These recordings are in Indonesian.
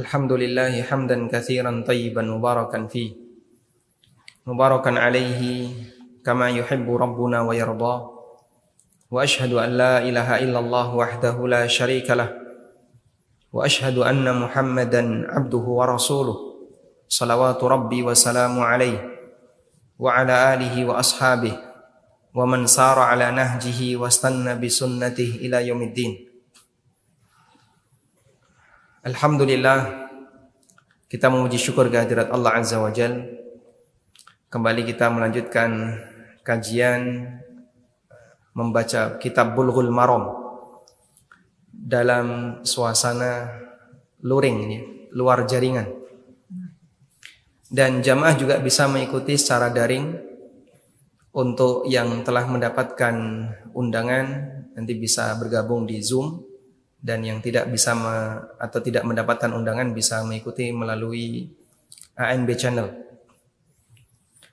Alhamdulillahi hamdan katsiran tayyiban mubarakan fi mubarakan alaihi kama yuhibbu rabbuna wa yarda. Wa ashhadu an la ilaha illallah wahdahu la syarika lah wa ashhadu anna Muhammadan abduhu wa rasuluh salawatu rabbi wa salamu alaihi wa ala alihi wa ashabihi wa man sara ala nahjihi wa istanna bi sunnatihi ila yaumiddin. Alhamdulillah, kita memuji syukur kehadirat Allah Azza wa Jal. Kembali kita melanjutkan kajian membaca kitab Bulughul Maram dalam suasana luring, luar jaringan. Dan jamaah juga bisa mengikuti secara daring. Untuk yang telah mendapatkan undangan nanti bisa bergabung di Zoom. Dan yang tidak bisa atau tidak mendapatkan undangan bisa mengikuti melalui ANB Channel.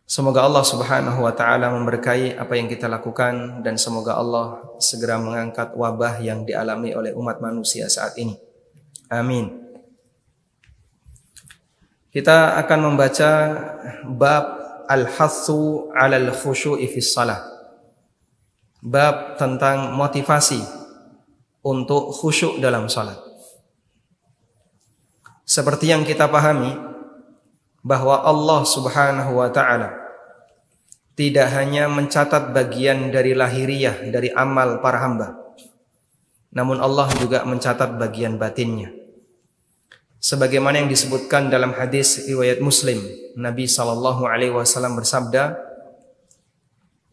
Semoga Allah Subhanahu wa taala memberkahi apa yang kita lakukan dan semoga Allah segera mengangkat wabah yang dialami oleh umat manusia saat ini. Amin. Kita akan membaca bab al-hassu 'alal khusyu'i fis shalah. Bab tentang motivasi untuk khusyuk dalam salat. Seperti yang kita pahami bahwa Allah Subhanahu wa taala tidak hanya mencatat bagian dari lahiriah dari amal para hamba, namun Allah juga mencatat bagian batinnya. Sebagaimana yang disebutkan dalam hadis riwayat Muslim, Nabi sallallahu alaihi wasallam bersabda,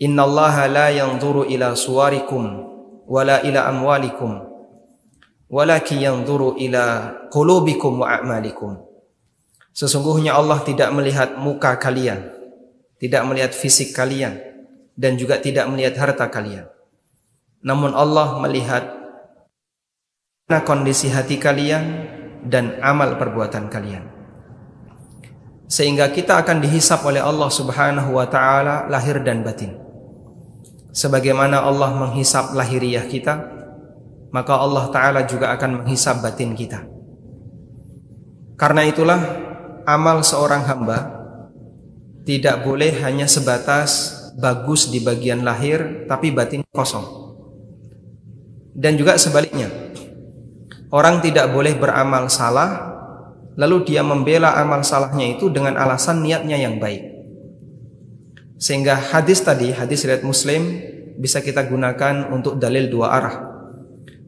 "Innallaha la yanzuru ila suwarikum wala ila amwalikum walakin yanzuru ila qulubikum wa a'malikum." Sesungguhnya Allah tidak melihat muka kalian, tidak melihat fisik kalian, dan juga tidak melihat harta kalian. Namun Allah melihat kondisi hati kalian dan amal perbuatan kalian. Sehingga kita akan dihisap oleh Allah Subhanahu wa taala lahir dan batin. Sebagaimana Allah menghisap lahiriah kita, maka Allah Ta'ala juga akan menghisap batin kita. Karena itulah amal seorang hamba tidak boleh hanya sebatas bagus di bagian lahir tapi batin kosong. Dan juga sebaliknya, orang tidak boleh beramal salah lalu dia membela amal salahnya itu dengan alasan niatnya yang baik. Sehingga hadis tadi, hadis riwayat Muslim, bisa kita gunakan untuk dalil dua arah.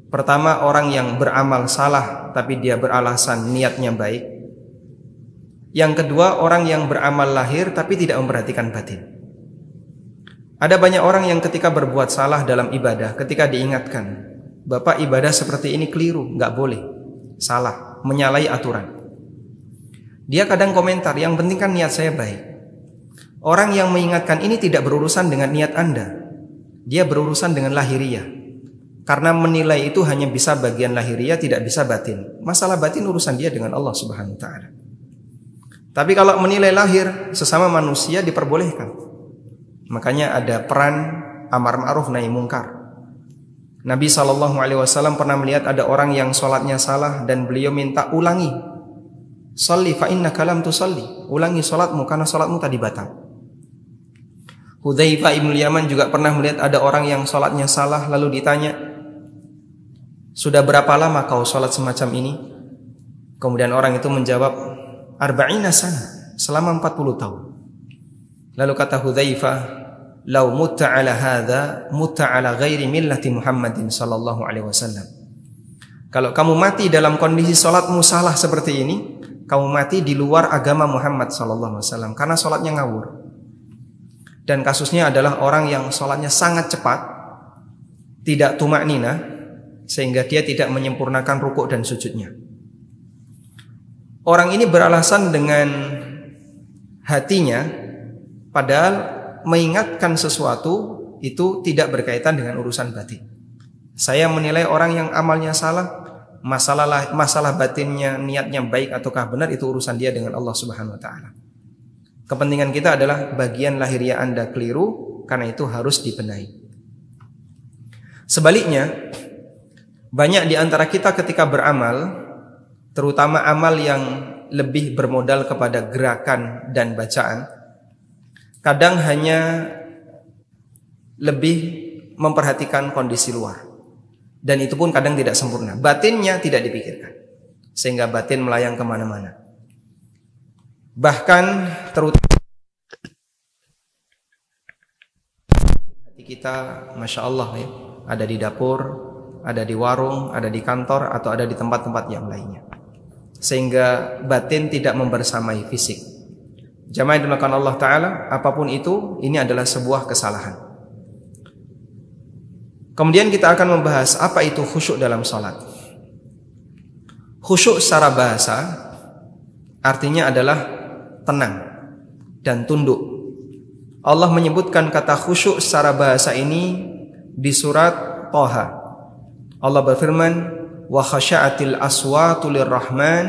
Pertama, orang yang beramal salah tapi dia beralasan niatnya baik. Yang kedua, orang yang beramal lahir tapi tidak memperhatikan batin. Ada banyak orang yang ketika berbuat salah dalam ibadah, ketika diingatkan, "Bapak, ibadah seperti ini keliru, nggak boleh, salah, menyalahi aturan." Dia kadang komentar, "Yang penting kan niat saya baik." Orang yang mengingatkan ini tidak berurusan dengan niat Anda. Dia berurusan dengan lahiriah. Karena menilai itu hanya bisa bagian lahiriah, tidak bisa batin. Masalah batin urusan dia dengan Allah Subhanahu wa taala. Tapi kalau menilai lahir sesama manusia diperbolehkan. Makanya ada peran amar ma'ruf nahi mungkar. Nabi SAW pernah melihat ada orang yang sholatnya salah dan beliau minta ulangi. Sholli fa innaka lam tusalli. Ulangi sholatmu karena sholatmu tadi batal. Hudzaifah ibn Yaman juga pernah melihat ada orang yang sholatnya salah, lalu ditanya, "Sudah berapa lama kau sholat semacam ini?" Kemudian orang itu menjawab, "Arba'ina sana," selama 40 tahun. Lalu kata Hudzaifah, "Lau mutta ala hadza, mutta ala ghairi millati Muhammadin sallallahu alaihi wasallam." Kalau kamu mati dalam kondisi sholatmu salah seperti ini, kamu mati di luar agama Muhammad sallallahu alaihi wasallam karena sholatnya ngawur. Dan kasusnya adalah orang yang sholatnya sangat cepat, tidak tumaknina, sehingga dia tidak menyempurnakan rukuk dan sujudnya. Orang ini beralasan dengan hatinya, padahal mengingatkan sesuatu itu tidak berkaitan dengan urusan batin. Saya menilai orang yang amalnya salah, masalah batinnya, niatnya baik ataukah benar, itu urusan dia dengan Allah Subhanahu wa taala. Kepentingan kita adalah bagian lahiriah Anda keliru, karena itu harus dibenahi. Sebaliknya, banyak di antara kita ketika beramal terutama amal yang lebih bermodal kepada gerakan dan bacaan, kadang hanya lebih memperhatikan kondisi luar. Dan itu pun kadang tidak sempurna. Batinnya tidak dipikirkan, sehingga batin melayang kemana-mana. Bahkan terutama hati kita, Masya Allah ya, ada di dapur, ada di warung, ada di kantor, atau ada di tempat-tempat yang lainnya, sehingga batin tidak membersamai fisik. Jamaah yang dimuliakan Allah Ta'ala, apapun itu, ini adalah sebuah kesalahan. Kemudian kita akan membahas apa itu khusyuk dalam sholat. Khusyuk secara bahasa artinya adalah tenang dan tunduk. Allah menyebutkan kata khusyuk secara bahasa ini di surat Thaha. Allah berfirman, wa khasya'atil aswatu lirrahman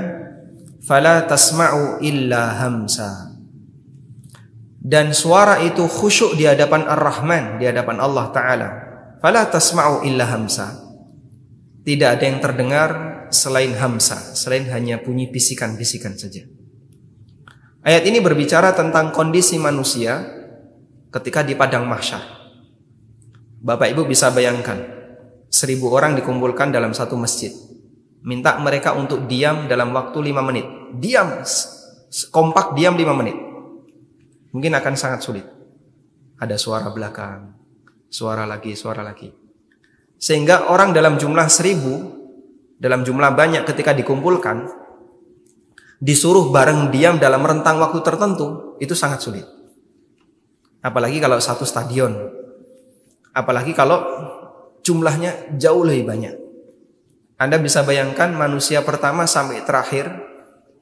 fala tasma'u illa hamsa. Dan suara itu khusyuk di hadapan Ar-Rahman, di hadapan Allah Ta'ala. Fala tasma'u illa hamsa. Tidak ada yang terdengar selain hamsa, selain hanya bunyi bisikan-bisikan saja. Ayat ini berbicara tentang kondisi manusia ketika di padang mahsyar. Bapak Ibu bisa bayangkan 1.000 orang dikumpulkan dalam satu masjid. Minta mereka untuk diam dalam waktu 5 menit. Diam, kompak diam 5 menit. Mungkin akan sangat sulit. Ada suara belakang, suara lagi. Sehingga orang dalam jumlah 1.000, dalam jumlah banyak ketika dikumpulkan, disuruh bareng diam dalam rentang waktu tertentu, itu sangat sulit. Apalagi kalau satu stadion. Apalagi kalau jumlahnya jauh lebih banyak. Anda bisa bayangkan manusia pertama sampai terakhir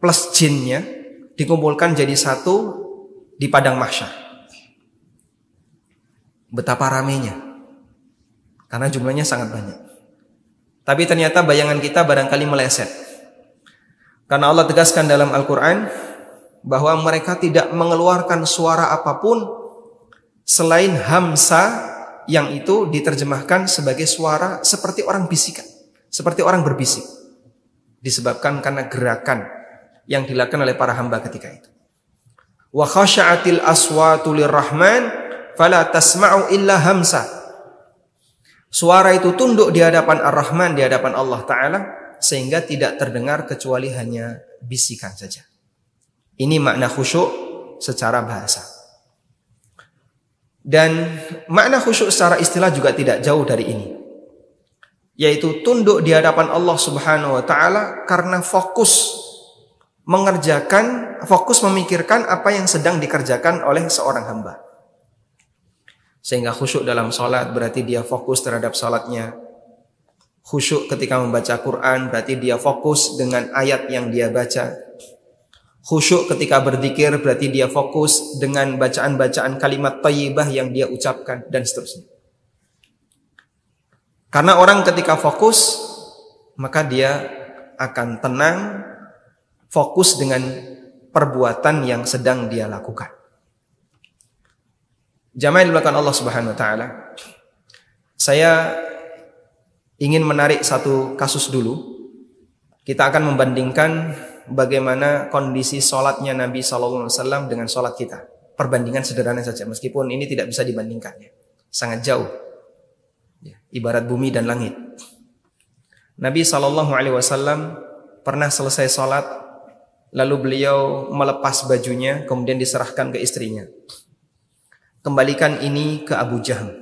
plus jinnya dikumpulkan jadi satu di padang mahsyar. Betapa ramainya, karena jumlahnya sangat banyak. Tapi ternyata bayangan kita barangkali meleset, karena Allah tegaskan dalam Al-Quran bahwa mereka tidak mengeluarkan suara apapun selain hamsa, yang itu diterjemahkan sebagai suara seperti orang bisikan, seperti orang berbisik, disebabkan karena gerakan yang dilakukan oleh para hamba ketika itu. Wa khasya'atil aswatu lirrahman fala tasma'u illa hamsa. Suara itu tunduk di hadapan Ar-Rahman, di hadapan Allah Ta'ala, sehingga tidak terdengar kecuali hanya bisikan saja. Ini makna khusyuk secara bahasa. Dan makna khusyuk secara istilah juga tidak jauh dari ini, yaitu tunduk di hadapan Allah Subhanahu wa Ta'ala karena fokus mengerjakan, fokus memikirkan apa yang sedang dikerjakan oleh seorang hamba. Sehingga khusyuk dalam sholat berarti dia fokus terhadap sholatnya. Khusyuk ketika membaca Quran berarti dia fokus dengan ayat yang dia baca. Khusyuk ketika berzikir berarti dia fokus dengan bacaan-bacaan kalimat thayyibah yang dia ucapkan, dan seterusnya. Karena orang ketika fokus, maka dia akan tenang, fokus dengan perbuatan yang sedang dia lakukan. Jamaah yang dimuliakan Allah Subhanahu wa Ta'ala, saya ingin menarik satu kasus dulu. Kita akan membandingkan bagaimana kondisi sholatnya Nabi SAW dengan sholat kita. Perbandingan sederhana saja, meskipun ini tidak bisa dibandingkan ya. Sangat jauh ya, ibarat bumi dan langit. Nabi SAW pernah selesai sholat, lalu beliau melepas bajunya, kemudian diserahkan ke istrinya. Kembalikan ini ke Abu Jahm.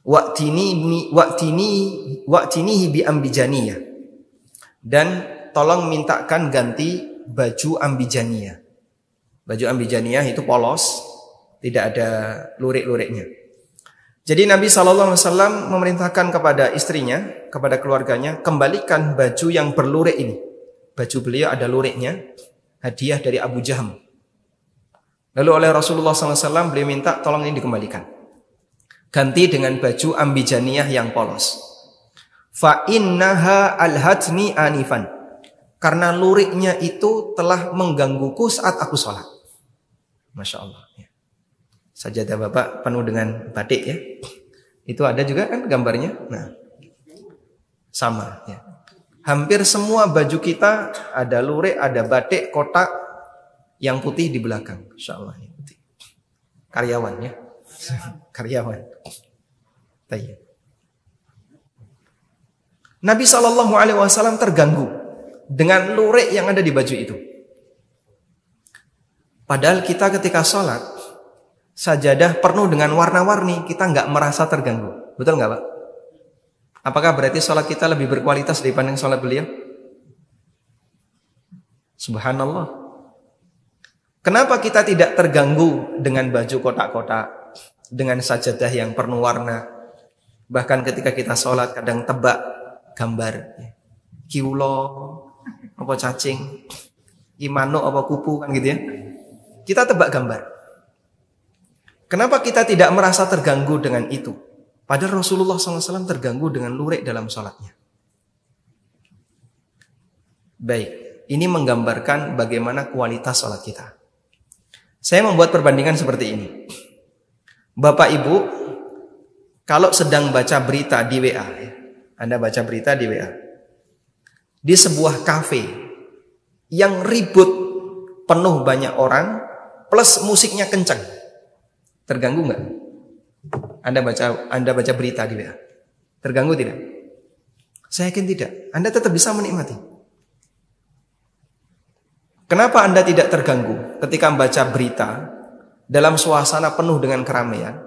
Wa'tinihi bi ambijaniyah. Dan tolong mintakan ganti baju ambijaniyah. Baju ambijaniyah itu polos, tidak ada lurik-luriknya. Jadi Nabi SAW memerintahkan kepada istrinya, kepada keluarganya, kembalikan baju yang berlurik ini. Baju beliau ada luriknya, hadiah dari Abu Jahm. Lalu oleh Rasulullah SAW beliau minta tolong ini dikembalikan, ganti dengan baju ambijaniyah yang polos. Fa innaha alhatni anifan, karena luriknya itu telah menggangguku saat aku sholat. Masya Allah ya. Sajadah Bapak penuh dengan batik ya. Itu ada juga kan gambarnya. Nah, sama ya. Hampir semua baju kita ada lurik, ada batik, kotak, yang putih di belakang. Insyaallah yang putih. Karyawan ya. Karyawan. Tayyib. Nabi SAW terganggu dengan lurik yang ada di baju itu. Padahal kita ketika sholat, sajadah penuh dengan warna-warni, kita nggak merasa terganggu. Betul nggak Pak? Apakah berarti sholat kita lebih berkualitas dibanding sholat beliau? Subhanallah. Kenapa kita tidak terganggu dengan baju kotak-kotak, dengan sajadah yang penuh warna? Bahkan ketika kita sholat kadang tebak gambar, kiulo, apa cacing, imano, apa kupu, kan gitu ya. Kita tebak gambar. Kenapa kita tidak merasa terganggu dengan itu? Padahal Rasulullah SAW terganggu dengan lurik dalam sholatnya. Baik, ini menggambarkan bagaimana kualitas sholat kita. Saya membuat perbandingan seperti ini. Bapak Ibu, kalau sedang baca berita di WA, Anda baca berita di WA, di sebuah kafe yang ribut, penuh banyak orang, plus musiknya kencang, terganggu nggak? Anda baca berita di WA, terganggu tidak? Saya yakin tidak. Anda tetap bisa menikmati. Kenapa Anda tidak terganggu ketika membaca berita dalam suasana penuh dengan keramaian?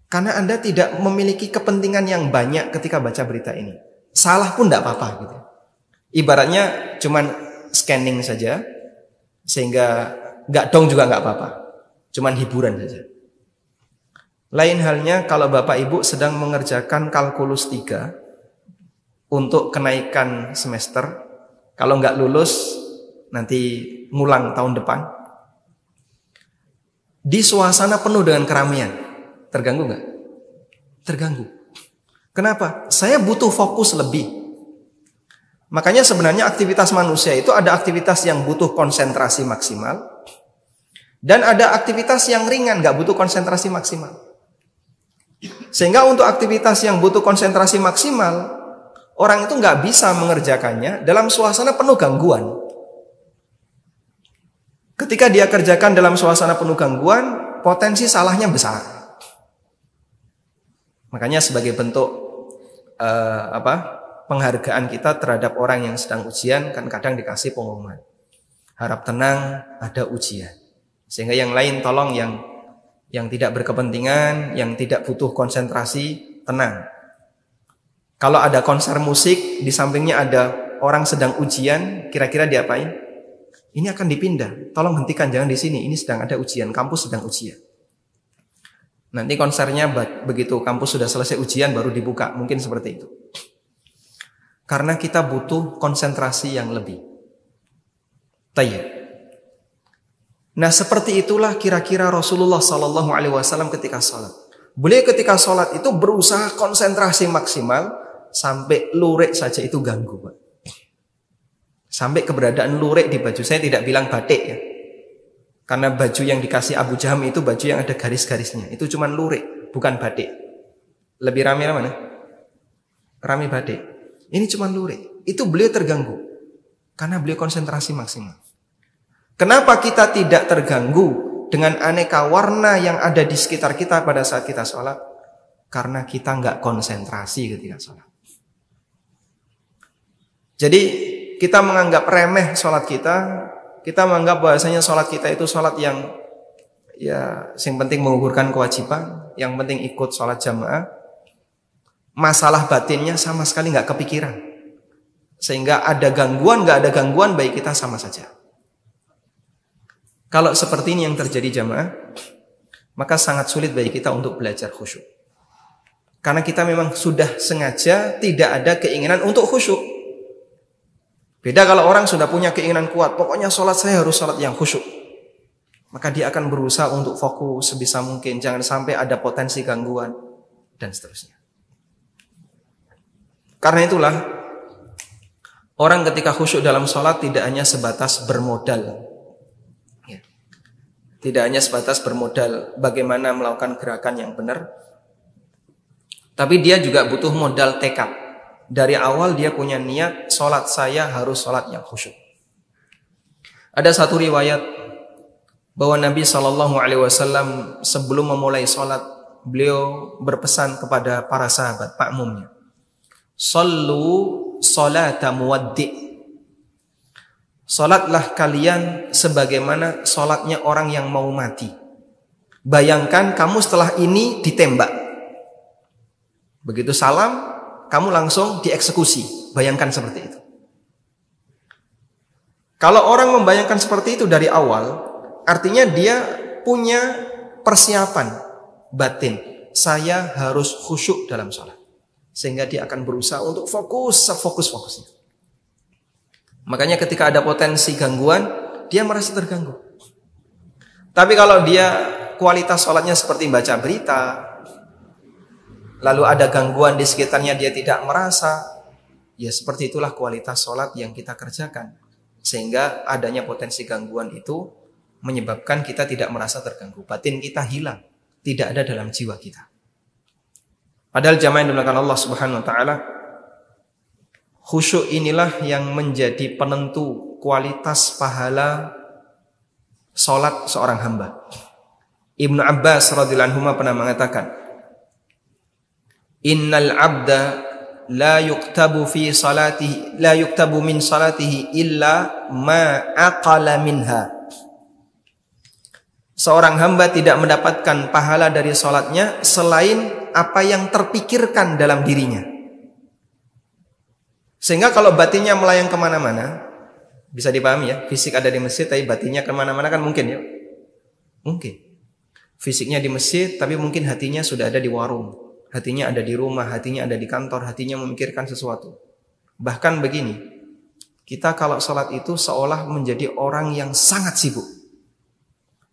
Karena Anda tidak memiliki kepentingan yang banyak ketika baca berita ini. Salah pun tidak apa-apa gitu. Ibaratnya cuman scanning saja, sehingga nggak dong juga nggak apa-apa. Cuman hiburan saja. Lain halnya kalau Bapak Ibu sedang mengerjakan kalkulus 3 untuk kenaikan semester. Kalau nggak lulus, nanti ngulang tahun depan. Di suasana penuh dengan keramaian, terganggu nggak? Terganggu. Kenapa? Saya butuh fokus lebih. Makanya sebenarnya aktivitas manusia itu ada aktivitas yang butuh konsentrasi maksimal, dan ada aktivitas yang ringan, nggak butuh konsentrasi maksimal. Sehingga untuk aktivitas yang butuh konsentrasi maksimal, orang itu nggak bisa mengerjakannya dalam suasana penuh gangguan. Ketika dia kerjakan dalam suasana penuh gangguan, potensi salahnya besar. Makanya sebagai bentuk penghargaan kita terhadap orang yang sedang ujian, kan kadang dikasih pengumuman, harap tenang, ada ujian. Sehingga yang lain tolong yang tidak berkepentingan, yang tidak butuh konsentrasi, tenang. Kalau ada konser musik, di sampingnya ada orang sedang ujian, kira-kira diapain? Ini akan dipindah. Tolong hentikan, jangan di sini. Ini sedang ada ujian, kampus sedang ujian. Nanti konsernya begitu kampus sudah selesai ujian baru dibuka, mungkin seperti itu. Karena kita butuh konsentrasi yang lebih. Tayyib. Nah, seperti itulah kira-kira Rasulullah SAW ketika sholat. Beliau ketika sholat itu berusaha konsentrasi maksimal sampai lurik saja itu ganggu, Pak. Sampai keberadaan lurik di baju. Saya tidak bilang batik ya, karena baju yang dikasih Abu Jaham itu baju yang ada garis-garisnya. Itu cuma lurik, bukan batik. Lebih ramai mana? Ramai batik. Ini cuma lurik. Itu beliau terganggu karena beliau konsentrasi maksimal. Kenapa kita tidak terganggu dengan aneka warna yang ada di sekitar kita pada saat kita sholat? Karena kita nggak konsentrasi ketika sholat. Jadi kita menganggap remeh sholat kita. Kita menganggap bahwasanya sholat kita itu sholat yang yang penting menggugurkan kewajiban, yang penting ikut sholat jamaah. Masalah batinnya sama sekali nggak kepikiran. Sehingga ada gangguan, nggak ada gangguan, baik kita sama saja. Kalau seperti ini yang terjadi jamaah, maka sangat sulit bagi kita untuk belajar khusyuk. Karena kita memang sudah sengaja tidak ada keinginan untuk khusyuk. Beda kalau orang sudah punya keinginan kuat, pokoknya sholat saya harus sholat yang khusyuk. Maka dia akan berusaha untuk fokus sebisa mungkin, jangan sampai ada potensi gangguan, dan seterusnya. Karena itulah, orang ketika khusyuk dalam sholat tidak hanya sebatas bermodal. Tidak hanya sebatas bermodal bagaimana melakukan gerakan yang benar, tapi dia juga butuh modal tekad. Dari awal dia punya niat, sholat saya harus sholat yang khusyuk. Ada satu riwayat bahwa Nabi SAW sebelum memulai sholat, beliau berpesan kepada para sahabat, makmumnya, "Shallu sholata muwaddi'." Sholatlah kalian sebagaimana sholatnya orang yang mau mati. Bayangkan kamu setelah ini ditembak. Begitu salam, kamu langsung dieksekusi. Bayangkan seperti itu. Kalau orang membayangkan seperti itu dari awal, artinya dia punya persiapan batin. Saya harus khusyuk dalam sholat. Sehingga dia akan berusaha untuk fokus-fokusnya. Makanya ketika ada potensi gangguan, dia merasa terganggu. Tapi kalau dia kualitas sholatnya seperti baca berita, lalu ada gangguan di sekitarnya dia tidak merasa, ya seperti itulah kualitas sholat yang kita kerjakan. Sehingga adanya potensi gangguan itu menyebabkan kita tidak merasa terganggu. Batin kita hilang, tidak ada dalam jiwa kita. Padahal jamaah yang dimuliakan Allah Subhanahu wa taala, khusyuk inilah yang menjadi penentu kualitas pahala sholat seorang hamba. Ibnu Abbas radhiyallahu anhu pernah mengatakan, "Innal 'abda la yuktabu min salatihi illa ma aqala minha." Seorang hamba tidak mendapatkan pahala dari sholatnya selain apa yang terpikirkan dalam dirinya. Sehingga kalau batinnya melayang kemana-mana, bisa dipahami ya, fisik ada di masjid tapi batinnya kemana-mana kan mungkin ya. Mungkin. Fisiknya di masjid tapi mungkin hatinya sudah ada di warung. Hatinya ada di rumah, hatinya ada di kantor, hatinya memikirkan sesuatu. Bahkan begini, kita kalau sholat itu seolah menjadi orang yang sangat sibuk.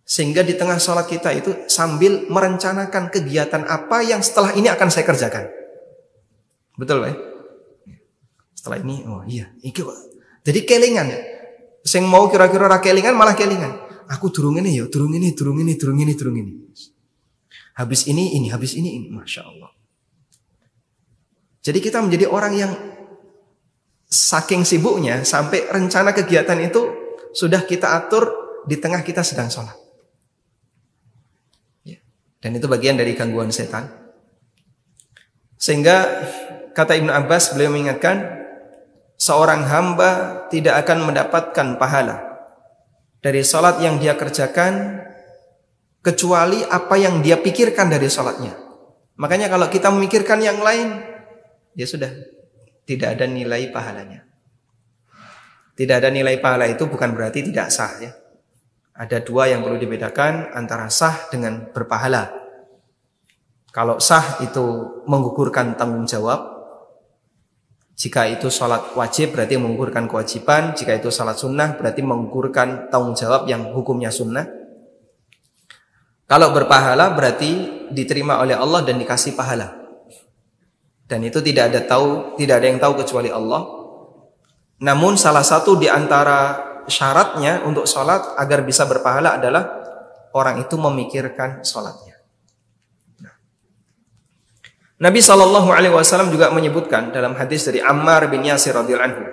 Sehingga di tengah sholat kita itu sambil merencanakan kegiatan apa yang setelah ini akan saya kerjakan. Betul Pak? Setelah ini, oh iya, jadi kelingan ya. Sing mau kira-kira ra kelingan malah kelingan. Aku durung ini ya, durung ini. Habis ini, Masya Allah. Jadi kita menjadi orang yang saking sibuknya sampai rencana kegiatan itu sudah kita atur di tengah kita sedang sholat. Ya. Dan itu bagian dari gangguan setan. Sehingga kata Ibnu Abbas, beliau mengingatkan, seorang hamba tidak akan mendapatkan pahala dari sholat yang dia kerjakan kecuali apa yang dia pikirkan dari sholatnya. Makanya kalau kita memikirkan yang lain, ya sudah, tidak ada nilai pahalanya. Tidak ada nilai pahala itu bukan berarti tidak sah ya. Ada dua yang perlu dibedakan antara sah dengan berpahala. Kalau sah itu menggugurkan tanggung jawab. Jika itu sholat wajib berarti menggugurkan kewajiban. Jika itu sholat sunnah berarti menggugurkan tanggung jawab yang hukumnya sunnah. Kalau berpahala berarti diterima oleh Allah dan dikasih pahala. Dan itu tidak ada yang tahu kecuali Allah. Namun salah satu di antara syaratnya untuk sholat agar bisa berpahala adalah orang itu memikirkan sholatnya. Nabi SAW juga menyebutkan dalam hadis dari Ammar bin Yasir radhiyallahu anhu,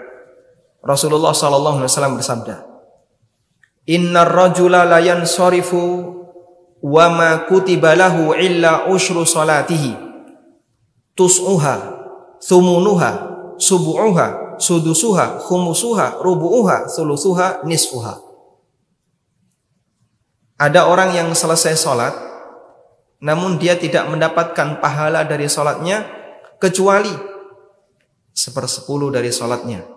Rasulullah SAW bersabda, "Innar rajula la yansarifu wa ma kutiba lahu illa ushru salatihi tus'uha thumunuha subu'uha sudusuha khumusuha rubu'uha thulusuha nisfuha." Ada orang yang selesai sholat namun dia tidak mendapatkan pahala dari sholatnya kecuali 1/10 dari sholatnya,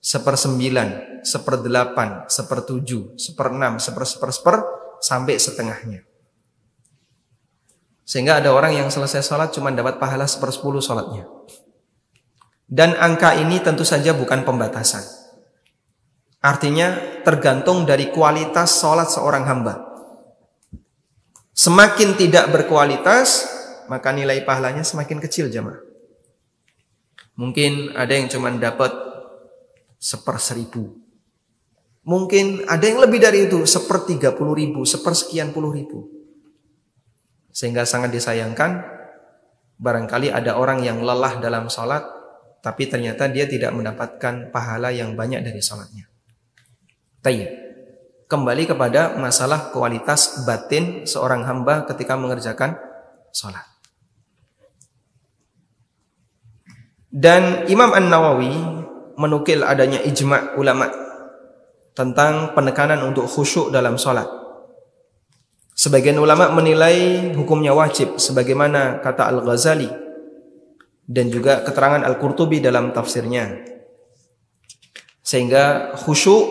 1/9, 1/8, 1/7, 1/6, 1/1 sampai setengahnya. Sehingga ada orang yang selesai sholat cuma dapat pahala 1/10 sholatnya. Dan angka ini tentu saja bukan pembatasan. Artinya tergantung dari kualitas sholat seorang hamba. Semakin tidak berkualitas, maka nilai pahalanya semakin kecil jemaah. Mungkin ada yang cuma dapat 1/1000. Mungkin ada yang lebih dari itu, 1/30.000, 1/sekian-puluh-ribu. Sehingga sangat disayangkan, barangkali ada orang yang lelah dalam sholat, tapi ternyata dia tidak mendapatkan pahala yang banyak dari sholatnya. Tayyib. Kembali kepada masalah kualitas batin seorang hamba ketika mengerjakan sholat. Dan Imam An-Nawawi menukil adanya ijma' ulama tentang penekanan untuk khusyuk dalam sholat. Sebagian ulama menilai hukumnya wajib, sebagaimana kata Al-Ghazali dan juga keterangan Al-Qurtubi dalam tafsirnya. Sehingga khusyuk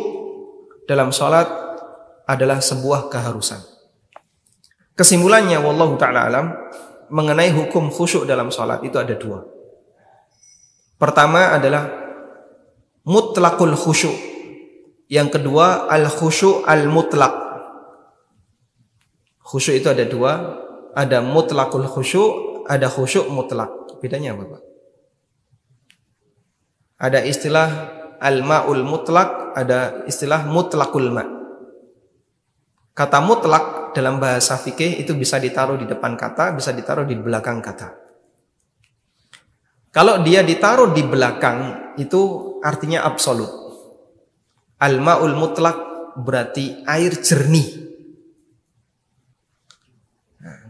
dalam sholat adalah sebuah keharusan. Kesimpulannya, wallahu ta'ala alam, mengenai hukum khusyuk dalam sholat itu ada dua. Pertama adalah mutlaqul khusyuk. Yang kedua al-khusyuk al-mutlaq. Khusyuk itu ada dua, ada mutlaqul khusyuk, ada khusyuk mutlaq. Bedanya apa, Pak? Ada istilah al-ma'ul mutlaq, ada istilah mutlaqul ma'. Kata mutlaq dalam bahasa fikih itu bisa ditaruh di depan kata, bisa ditaruh di belakang kata. Kalau dia ditaruh di belakang itu artinya absolut. Al-ma'ul mutlaq berarti air jernih.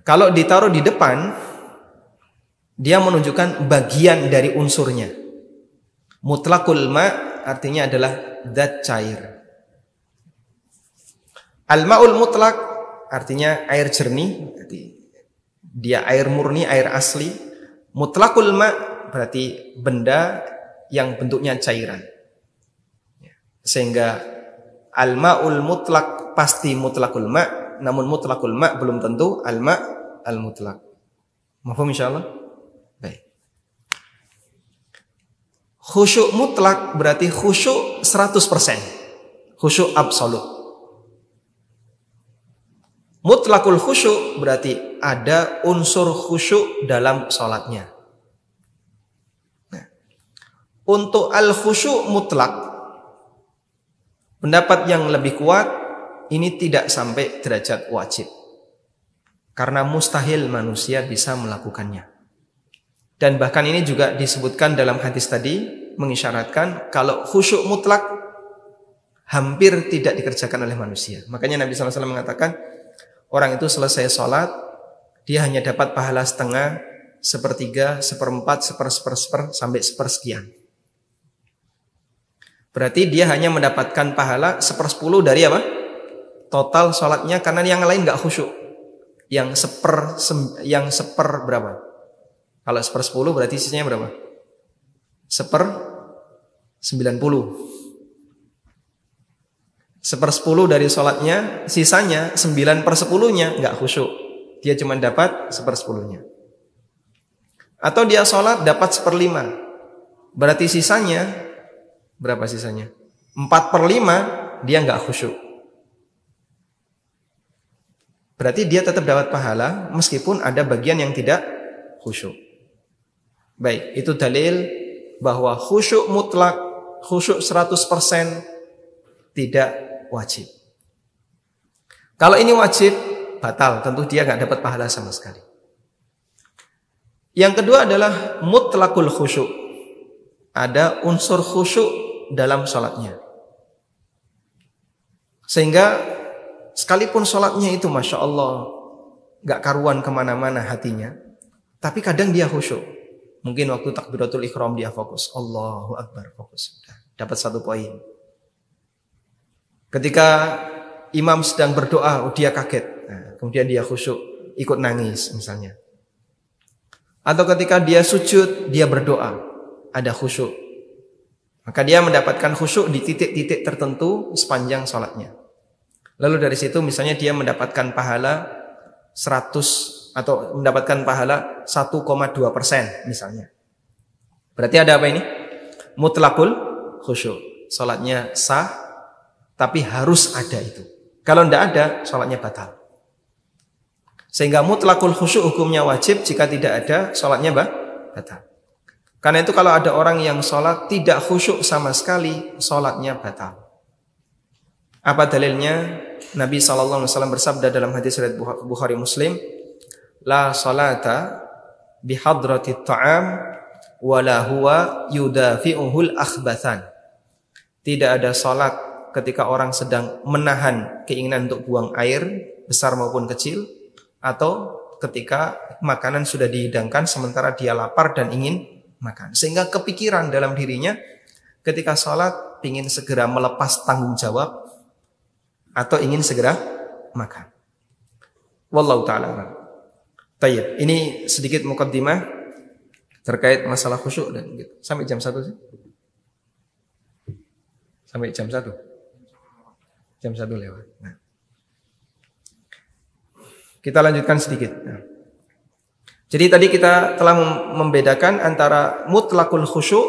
Kalau ditaruh di depan, dia menunjukkan bagian dari unsurnya. Mutlaqul ma' artinya adalah zat cair. Al-ma'ul mutlaq artinya air jernih, berarti dia air murni, air asli. Mutlaqul ma' berarti benda yang bentuknya cairan. Sehingga al-ma'ul mutlaq pasti mutlaqul ma', namun mutlaqul ma' belum tentu al-ma' al-mutlaq. Mafhum insyaallah? Baik. Khusyuk mutlak berarti khusyuk 100%. Khusyuk absolut. Mutlakul khusyuk berarti ada unsur khusyuk dalam sholatnya. Nah, untuk al-khusyuk mutlak, pendapat yang lebih kuat, ini tidak sampai derajat wajib. Karena mustahil manusia bisa melakukannya. Dan bahkan ini juga disebutkan dalam hadis tadi, mengisyaratkan kalau khusyuk mutlak hampir tidak dikerjakan oleh manusia. Makanya Nabi SAW mengatakan, orang itu selesai sholat, dia hanya dapat pahala setengah, sepertiga, seperempat, seper, sampai sepersekian. Berarti dia hanya mendapatkan pahala 1/10 dari apa? Total sholatnya, karena yang lain nggak khusyuk. Yang seper berapa? Kalau 1/10 berarti sisanya berapa? 1/90. 1/10 dari sholatnya, sisanya 9/10-nya nggak khusyuk. Dia cuma dapat 1/10-nya. Atau dia sholat dapat 1/5. Berarti sisanya berapa sisanya? 4/5 dia nggak khusyuk. Berarti dia tetap dapat pahala meskipun ada bagian yang tidak khusyuk. Baik, itu dalil bahwa khusyuk mutlak, khusyuk 100% tidak wajib. Kalau ini wajib, batal. Tentu dia nggak dapat pahala sama sekali. Yang kedua adalah mutlakul khusyuk. Ada unsur khusyuk dalam sholatnya. Sehingga sekalipun sholatnya itu Masya Allah nggak karuan kemana-mana hatinya, tapi kadang dia khusyuk. Mungkin waktu takbiratul ihram dia fokus, Allahu Akbar, fokus. Dapat 1 poin. Ketika imam sedang berdoa, dia kaget. Nah, kemudian dia khusyuk, ikut nangis misalnya. Atau ketika dia sujud, dia berdoa, ada khusyuk. Maka dia mendapatkan khusyuk di titik-titik tertentu sepanjang sholatnya. Lalu dari situ misalnya dia mendapatkan pahala 100 atau mendapatkan pahala 1,2% misalnya. Berarti ada apa ini? Mutlakul khusyuk. Sholatnya sah, tapi harus ada itu. Kalau tidak ada, sholatnya batal. Sehingga mutlakul khusyuk hukumnya wajib, jika tidak ada, sholatnya batal. Karena itu kalau ada orang yang sholat tidak khusyuk sama sekali, sholatnya batal. Apa dalilnya? Nabi SAW bersabda dalam hadis riwayat Bukhari Muslim, la salata bihadratit ta'am wala huwa yudafi'uhul akhbathan. Tidak ada salat ketika orang sedang menahan keinginan untuk buang air besar maupun kecil, atau ketika makanan sudah dihidangkan sementara dia lapar dan ingin makan, sehingga kepikiran dalam dirinya ketika salat ingin segera melepas tanggung jawab atau ingin segera makan. Wallahu ta'ala. Tayyib, ini sedikit muqaddimah terkait masalah khusyuk dan gitu. Sampai jam 1 sih? Sampai jam 1? Jam 1 lewat. Nah. Kita lanjutkan sedikit. Nah. Jadi tadi kita telah membedakan antara mutlaqul khusyuk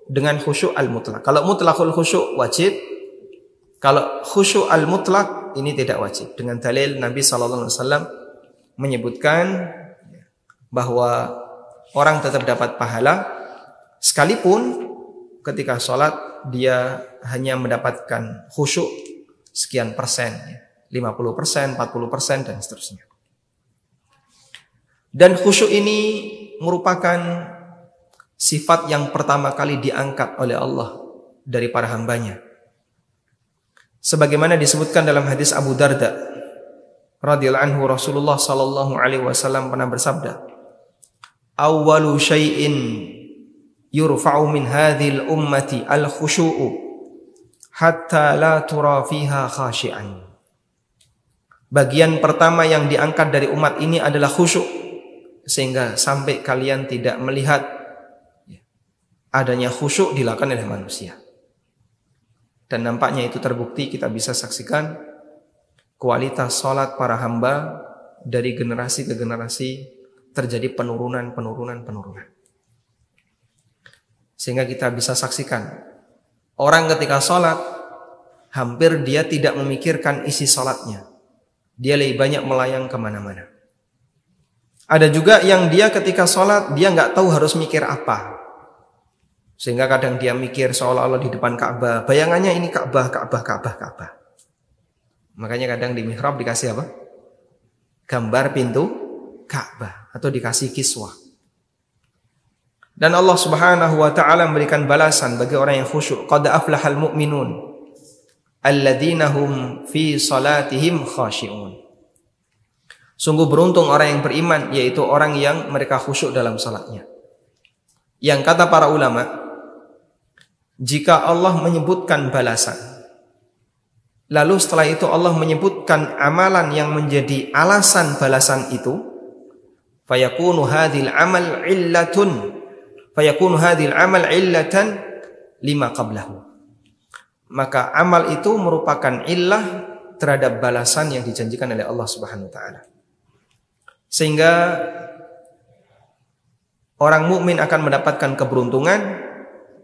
dengan khusyuk al-mutlaq. Kalau mutlaqul khusyuk wajib, kalau khusyuk al-mutlaq ini tidak wajib. Dengan dalil Nabi SAW menyebutkan bahwa orang tetap dapat pahala sekalipun ketika sholat dia hanya mendapatkan khusyuk sekian persen, 50%, 40% dan seterusnya. Dan khusyuk ini merupakan sifat yang pertama kali diangkat oleh Allah dari para hambanya. Sebagaimana disebutkan dalam hadis Abu Darda radhiyallahu anhu, Rasulullah sallallahu alaihi wasallam pernah bersabda, "Awwalu syai'in yurfa'u min hadhil ummati al-khusyu'u hatta la tura fiha khashi'an." Bagian pertama yang diangkat dari umat ini adalah khusyuk, sehingga sampai kalian tidak melihat adanya khusyuk dilakukan oleh manusia. Dan nampaknya itu terbukti, kita bisa saksikan kualitas sholat para hamba dari generasi ke generasi terjadi penurunan. Sehingga kita bisa saksikan orang ketika sholat hampir dia tidak memikirkan isi sholatnya. Dia lebih banyak melayang kemana-mana. Ada juga yang dia ketika sholat dia nggak tahu harus mikir apa. Sehingga kadang dia mikir seolah-olah di depan Ka'bah, bayangannya ini Ka'bah. Makanya kadang di mihrab dikasih apa? Gambar pintu Ka'bah atau dikasih kiswah. Dan Allah Subhanahu wa taala memberikan balasan bagi orang yang khusyuk. Qad aflahal mu'minun alladzina hum fi salatihim khashi'un. Sungguh beruntung orang yang beriman, yaitu orang yang mereka khusyuk dalam salatnya. Yang kata para ulama, jika Allah menyebutkan balasan, lalu setelah itu Allah menyebutkan amalan yang menjadi alasan balasan itu, fayakunu hadhil amal illatan lima qablahu. Maka amal itu merupakan illah terhadap balasan yang dijanjikan oleh Allah Subhanahu wa taala. Sehingga orang mukmin akan mendapatkan keberuntungan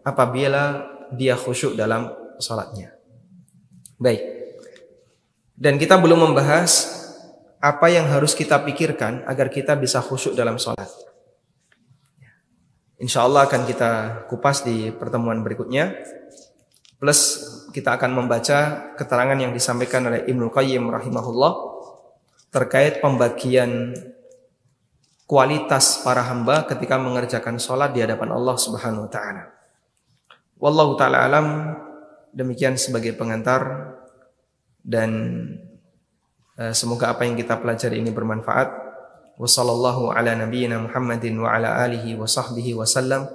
apabila dia khusyuk dalam salatnya. Baik. Dan kita belum membahas apa yang harus kita pikirkan agar kita bisa khusyuk dalam salat. Insyaallah akan kita kupas di pertemuan berikutnya. Plus kita akan membaca keterangan yang disampaikan oleh Ibnu Qayyim rahimahullah terkait pembagian kualitas para hamba ketika mengerjakan sholat di hadapan Allah Subhanahu wa taala. Wallahu taala alam, demikian sebagai pengantar, dan semoga apa yang kita pelajari ini bermanfaat. Wassallallahu ala nabiyyina Muhammadin wa ala alihi wa sahbihi wa sallam.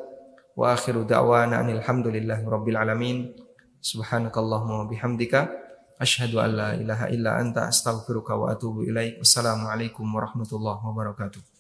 Wa akhiru da'wana alhamdulillahi rabbil alamin. Subhanakallahumma wa bihamdika asyhadu an la ilaha illa anta astaghfiruka wa atubu ilaik. Wassalamualaikum warahmatullahi wabarakatuh.